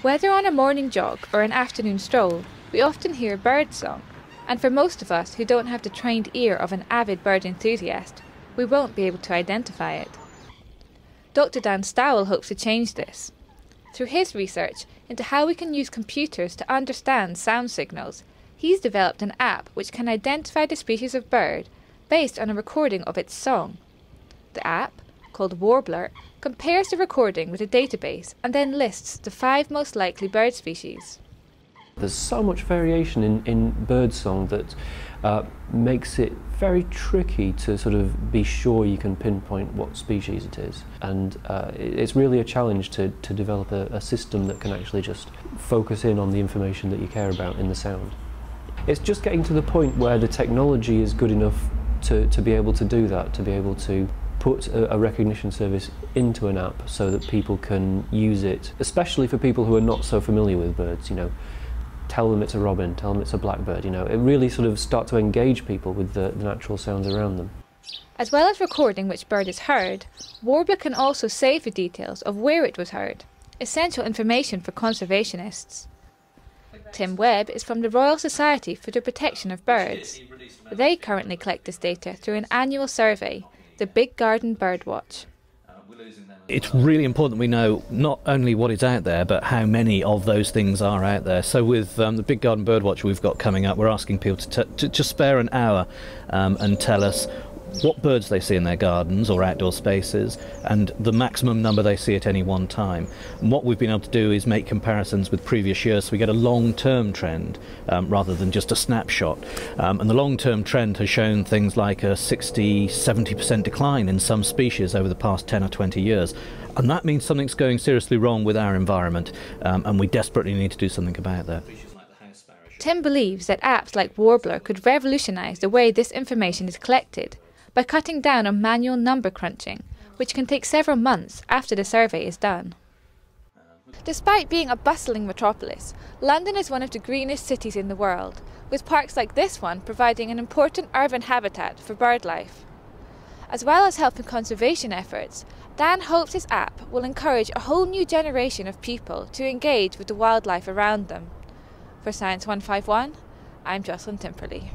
Whether on a morning jog or an afternoon stroll, we often hear birdsong, and for most of us who don't have the trained ear of an avid bird enthusiast, we won't be able to identify it. Dr. Dan Stowell hopes to change this. Through his research into how we can use computers to understand sound signals, he's developed an app which can identify the species of bird based on a recording of its song. The app, called Warblr, compares the recording with a database and then lists the 5 most likely bird species. There's so much variation in birdsong that makes it very tricky to sort of be sure you can pinpoint what species it is. And it's really a challenge to develop a system that can actually just focus in on the information that you care about in the sound. It's just getting to the point where the technology is good enough to be able to do that, to be able to put a recognition service into an app so that people can use it, especially for people who are not so familiar with birds, you know. Tell them it's a robin, tell them it's a blackbird, you know. It really sort of start to engage people with the natural sounds around them. As well as recording which bird is heard, Warblr can also save the details of where it was heard, essential information for conservationists. Tim Webb is from the Royal Society for the Protection of Birds. They currently collect this data through an annual survey, the Big Garden Birdwatch. It's really important that we know not only what is out there, but how many of those things are out there. So with the Big Garden Birdwatch we've got coming up, we're asking people to spare an hour and tell us what birds they see in their gardens or outdoor spaces and the maximum number they see at any one time. And what we've been able to do is make comparisons with previous years so we get a long-term trend rather than just a snapshot. And the long-term trend has shown things like a 60–70% decline in some species over the past 10 or 20 years. And that means something's going seriously wrong with our environment and we desperately need to do something about that. Tim believes that apps like Warblr could revolutionise the way this information is collected by cutting down on manual number crunching, which can take several months after the survey is done. Despite being a bustling metropolis, London is one of the greenest cities in the world, with parks like this one providing an important urban habitat for birdlife. As well as helping conservation efforts, Dan hopes his app will encourage a whole new generation of people to engage with the wildlife around them. For Science 151, I'm Jocelyn Timperley.